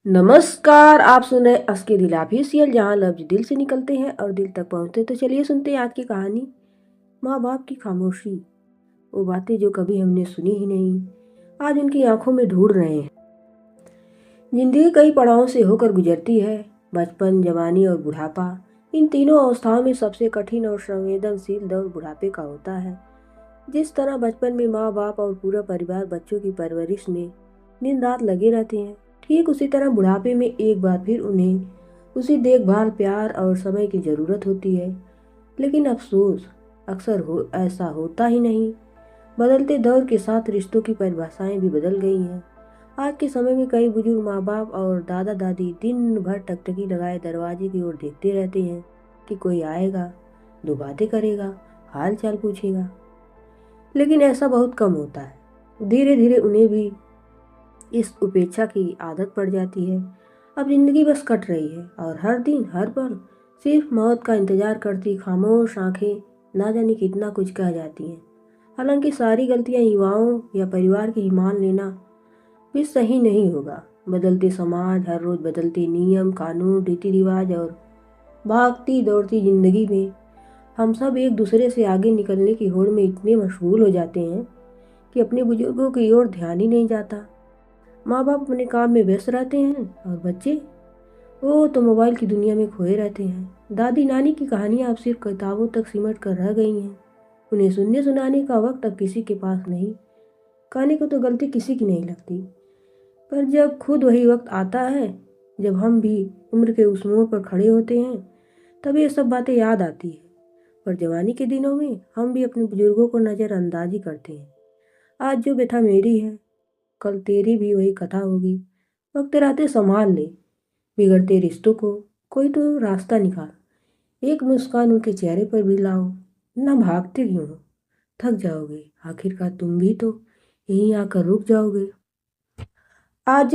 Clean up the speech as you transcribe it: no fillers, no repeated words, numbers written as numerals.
नमस्कार, आप सुन रहे असली दिल ऑफिशियल जहाँ लफ्ज दिल से निकलते हैं और दिल तक पहुँचते। तो चलिए सुनते हैं आज की कहानी। माँ बाप की खामोशी, वो बातें जो कभी हमने सुनी ही नहीं, आज उनकी आंखों में ढूंढ रहे हैं। जिंदगी कई पड़ावों से होकर गुजरती है। बचपन, जवानी और बुढ़ापा, इन तीनों अवस्थाओं में सबसे कठिन और संवेदनशील दौर बुढ़ापे का होता है। जिस तरह बचपन में माँ बाप और पूरा परिवार बच्चों की परवरिश में दिन रात लगे रहते हैं, ठीक उसी तरह बुढ़ापे में एक बार फिर उन्हें उसी देखभाल, प्यार और समय की ज़रूरत होती है। लेकिन अफसोस, अक्सर ऐसा होता ही नहीं। बदलते दौर के साथ रिश्तों की परिभाषाएं भी बदल गई हैं। आज के समय में कई बुजुर्ग माँ बाप और दादा दादी दिन भर टकटकी लगाए दरवाजे की ओर देखते रहते हैं कि कोई आएगा, दो बातें करेगा, हाल चाल पूछेगा। लेकिन ऐसा बहुत कम होता है। धीरे धीरे उन्हें भी इस उपेक्षा की आदत पड़ जाती है। अब जिंदगी बस कट रही है और हर दिन हर पल सिर्फ मौत का इंतजार करती खामोश आंखें ना जाने कितना कुछ कह जाती हैं। हालांकि सारी गलतियां युवाओं या परिवार की ही मान लेना भी सही नहीं होगा। बदलते समाज, हर रोज बदलते नियम कानून, रीति रिवाज और भागती दौड़ती जिंदगी में हम सब एक दूसरे से आगे निकलने की होड़ में इतने मशगूल हो जाते हैं कि अपने बुजुर्गों की ओर ध्यान ही नहीं जाता। माँ बाप अपने काम में व्यस्त रहते हैं और बच्चे, वो तो मोबाइल की दुनिया में खोए रहते हैं। दादी नानी की कहानियाँ अब सिर्फ किताबों तक सिमट कर रह गई हैं। उन्हें सुनने सुनाने का वक्त अब किसी के पास नहीं। कहने को तो गलती किसी की नहीं लगती, पर जब खुद वही वक्त आता है जब हम भी उम्र के उस मोड़ पर खड़े होते हैं, तब ये सब बातें याद आती है। पर जवानी के दिनों में हम भी अपने बुजुर्गों को नज़रअंदाज ही करते हैं। आज जो व्यथा मेरी है, कल तेरी भी वही कथा होगी। वक्त रहते संभाल ले बिगड़ते रिश्तों को, कोई तो रास्ता निकाल। एक मुस्कान उनके चेहरे पर भी लाओ। ना भागते क्यों हो, थक जाओगे, आखिरकार तुम भी तो यहीं आकर रुक जाओगे। आज जो